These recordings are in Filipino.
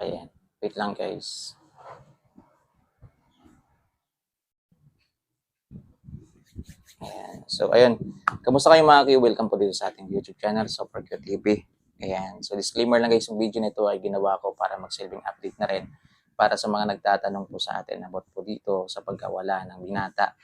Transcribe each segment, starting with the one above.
Ayan. Wait lang guys. Ayan. So, ayun. Kamusta kayo mga kayo? Welcome po dito sa ating YouTube channel, Super Q TV. Ayan. So, disclaimer lang guys, yung video nito ay ginawa ko para magsilbing update na rin para sa mga nagtatanong po sa atin about po dito sa pagkawala ng binata.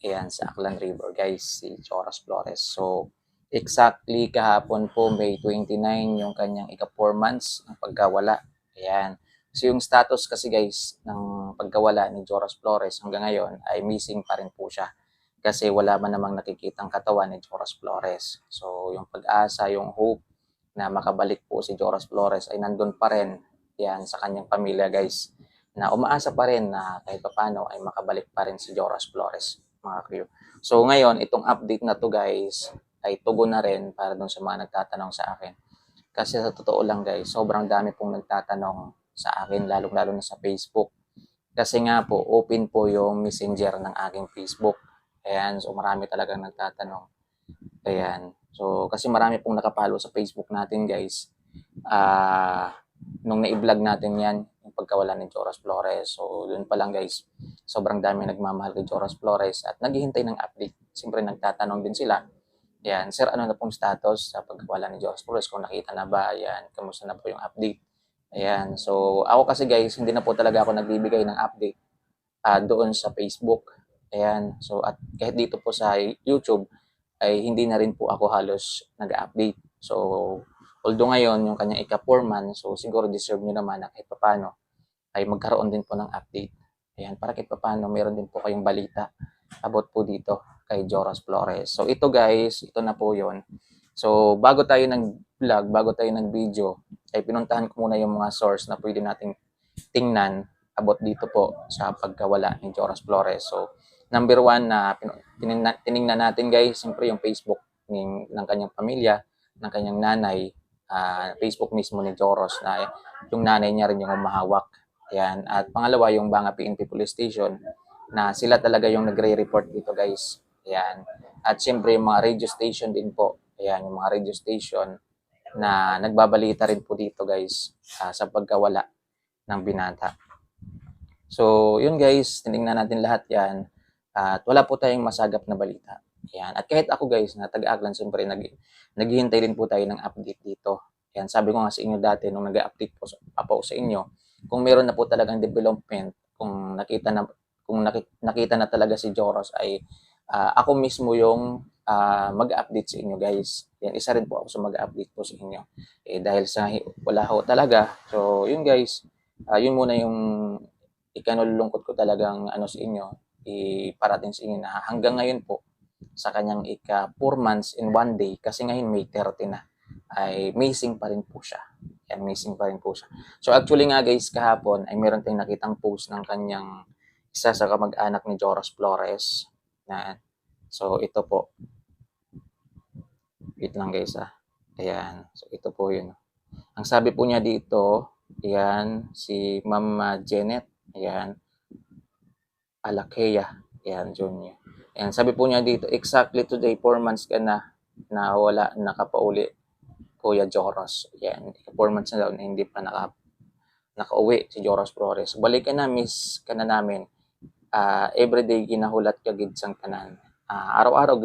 Ayan, sa Aklan River guys, si Joras Flores. So, exactly kahapon po, May 29, yung kanyang ika-4 months ng pagkawala. Ayan. So, yung status kasi guys ng pagkawala ni Joras Flores hanggang ngayon ay missing pa rin po siya kasi wala man namang nakikitang katawan ni Joras Flores. So, yung pag-asa, yung hope na makabalik po si Joras Flores ay nandun pa rin yan sa kanyang pamilya guys, na umaasa pa rin na kahit paano ay makabalik pa rin si Joras Flores mga crew. So ngayon, itong update na to guys ay tugon na rin para dun sa mga nagtatanong sa akin. Kasi sa totoo lang guys, sobrang dami pong nagtatanong sa akin, lalo-lalo na sa Facebook. Kasi nga po, open po yung messenger ng aking Facebook. Ayan, so marami talagang nagtatanong. Ayan. So, kasi marami pong nakapalo sa Facebook natin, guys. Nung na-vlog natin yan, yung pagkawala ni Joras Flores. So, yun pa lang, guys. Sobrang dami nagmamahal kay Joras Flores at naghihintay ng update. Siyempre, nagtatanong din sila. Ayan, sir, ano na pong status sa pagkawala ni Joras Flores? Kung nakita na ba? Ayan, kamusta na po yung update? Ayan, so ako kasi guys, hindi na po talaga ako nagbibigay ng update doon sa Facebook. Ayan, so at kahit dito po sa YouTube, ay hindi na rin po ako halos nag-update. So, although ngayon, yung kanyang ika-4 months, so siguro deserve nyo naman na kahit papano ay magkaroon din po ng update. Ayan, para kahit papano, meron din po kayong balita about po dito kay Joras Flores. So, ito guys, ito na po yon. So, bago tayo nag-vlog, bago tayo nag-video, ay pinuntahan ko muna yung mga source na pwede nating tingnan about dito po sa pagkawala ni Joras Flores. So, number one na tiningnan natin guys, siyempre yung Facebook ng kanyang pamilya, ng kanyang nanay, Facebook mismo ni Joros na yung nanay niya rin yung umahawak. Ayan. At pangalawa, yung Banga PNP Police Station na sila talaga yung nagre-report dito guys. Ayan. At siyempre yung mga radio station din po. Ayan, yung mga radio station na nagbabalita rin po dito guys sa pagkawala ng binata. So, yun guys, tinignan natin lahat yan. At wala po tayong masagap na balita. Yan. At kahit ako guys, na taga-Aklan, siyempre naghihintay din po tayo ng update dito. Yan, sabi ko nga sa inyo dati, nung nag-update po sa inyo, kung meron na po talagang development, kung nakita na talaga si Joros ay ako mismo yung mag-update sa inyo guys. Yan, isa rin po ako sa mag-update po sa inyo. Dahil sa wala ho talaga. So, yun guys, yun muna yung ikanulungkot ko talagang sa inyo, iparating sa inyo na hanggang ngayon po, sa kanyang ika 4 months in 1 day, kasi ngayon May 30 na, ay missing pa rin po siya. Yan, missing pa rin po siya. So actually nga guys, kahapon ay meron tayong nakitang post ng kanyang isa sa kamag-anak ni Joras Flores. So ito po. Wait lang guys Ayan. So ito po yun. Ang sabi po niya dito, ayan, si Mama Janet, ayan, Alakea, ayan, Junior. Ayan, sabi po niya dito, exactly today, 4 months ka na wala, nakapauli, Kuya Joros. Ayan, 4 months na daw na hindi pa nakauwi si Joros Flores. Balik ka na, miss ka na namin. Everyday ginahulat ka gid sang tanan. Araw-araw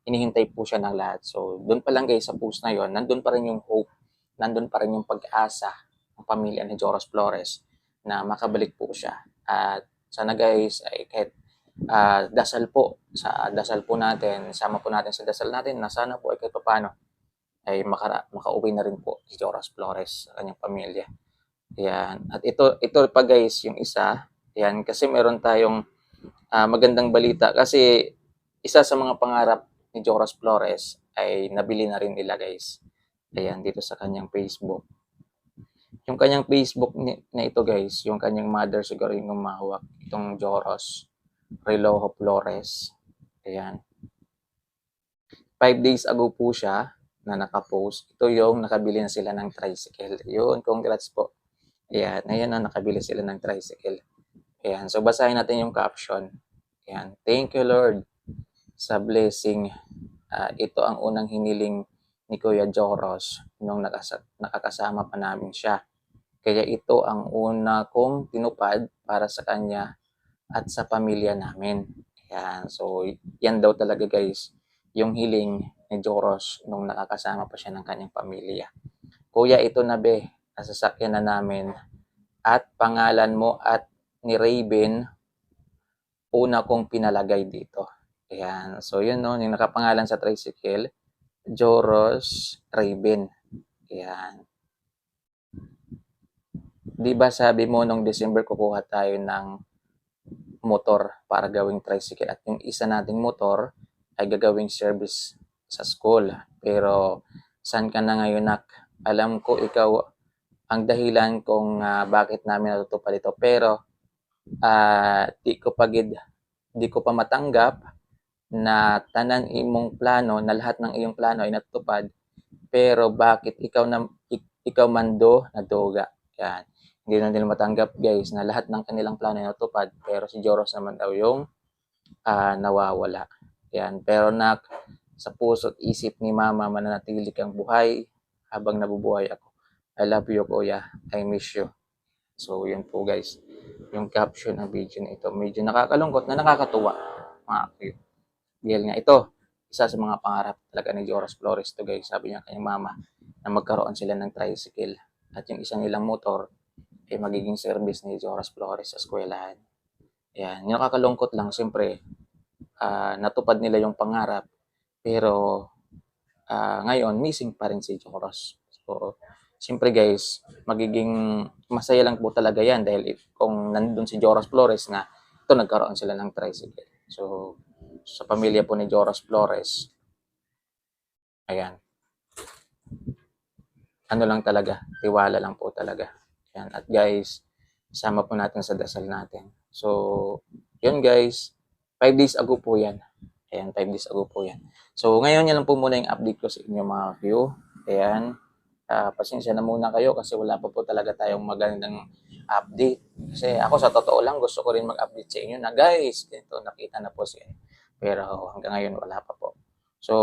hinihintay po siya ng lahat. So, doon pa lang guys sa post na yon, nandun pa rin yung hope, nandun pa rin yung pag-asa ng pamilya ni Joros Flores na makabalik po siya. At sana guys ay kahit dasal po natin, sama po natin sa dasal natin na sana po ay kahit paano ay makauwi na rin po si Joros Flores sa kanyang pamilya. Yan. At ito pa guys yung isa. Yan, kasi meron tayong magandang balita kasi isa sa mga pangarap ni Joras Flores ay nabili na rin nila guys. Ayan, dito sa kanyang Facebook. Yung kanyang Facebook na ito guys, yung kanyang mother siguro yung umahawak, itong Joros Relojo Flores. Ayan. 5 days ago po siya na nakapost. Ito yung nakabili na sila ng tricycle. Yun, congrats po. Ayan, ayan na nakabili sila ng tricycle. Ayan, so basahin natin yung caption. Ayan, thank you Lord sa blessing. Ito ang unang hiniling ni Kuya Joros nung nakakasama pa namin siya. Kaya ito ang una kong tinupad para sa kanya at sa pamilya namin. Yan. So, yan daw talaga guys, yung hiling ni Joros nung nakakasama pa siya ng kanyang pamilya. Kuya, ito na be, nasasakyan na namin at pangalan mo at ni Raven, una kong pinalagay dito. Ayan. So, yun no, yung nakapangalan sa tricycle, Joros Raven. Ayan. Di ba sabi mo nung December kukuha tayo ng motor para gawing tricycle at yung isa nating motor ay gagawing service sa school. Pero saan ka na ngayon, nak? Alam ko ikaw ang dahilan kung bakit namin natutupad ito. Pero di ko pa matanggap na tanan imong plano, na lahat ng iyong plano ay natutupad. Pero bakit ikaw mando na duga? Yan. Hindi na nila matanggap guys na lahat ng kanilang plano ay natupad pero si Joros naman daw yung nawawala. Yan. Pero nak, sa puso't isip ni mama mananatili kang buhay habang nabubuhay ako. I love you kuya. I miss you. So yun po guys. Yung caption ng video na ito. Medyo nakakalungkot na nakakatuwa. Mga cute. Dahil nga ito, isa sa mga pangarap talaga ni Joros Flores to guys. Sabi niya kanyang mama na magkaroon sila ng tricycle. At yung isang nilang motor ay magiging service ni Joros Flores sa eskwelahan. Yan. Yung nakakalungkot lang, siyempre, natupad nila yung pangarap. Pero ngayon, missing pa rin si Joros. So, siyempre guys, magiging masaya lang po talaga yan dahil kung nandun si Joros Flores na ito nagkaroon sila ng tricycle. So, sa pamilya po ni Joros Flores, ayan, ano lang talaga, tiwala lang po talaga. Ayan. At guys, isama po natin sa dasal natin. So, yun guys, 5 days ago po yan. Ayan, 5 days ago po yan. So, ngayon yan lang po muna yung update ko sa inyo mga view. Ayan, pasensya na muna kayo kasi wala pa po talaga tayong magandang update. Kasi ako sa totoo lang gusto ko rin mag-update sa inyo na guys, ito nakita na po siya. Pero hanggang ngayon wala pa po. So,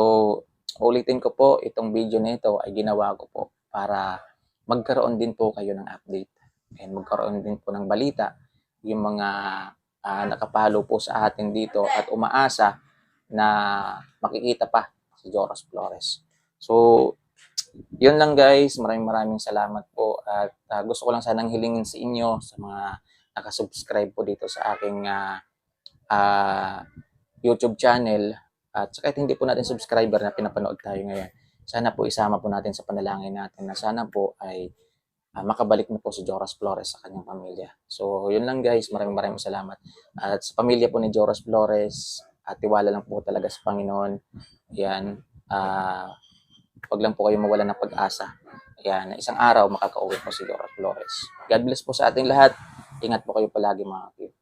ulitin ko po, itong video na ito ay ginawa ko po para magkaroon din po kayo ng update. And magkaroon din po ng balita yung mga nakapalo po sa atin dito at umaasa na makikita pa si Joros Flores. So, yun lang guys. Maraming salamat po. At gusto ko lang sanang hilingin sa inyo, sa mga nakasubscribe po dito sa aking YouTube channel. At saka hindi po natin subscriber na pinapanood tayo ngayon. Sana po isama po natin sa panalangin natin na sana po ay makabalik na po si Joros Flores sa kanyang pamilya. So, yun lang guys. Maraming salamat. At sa pamilya po ni Joros Flores, tiwala lang po talaga sa Panginoon. Yan. Huwag lang po kayo mawala ng pag-asa. Yan. Isang araw makakauwi po si Joros Flores. God bless po sa ating lahat. Ingat po kayo palagi mga kapatid.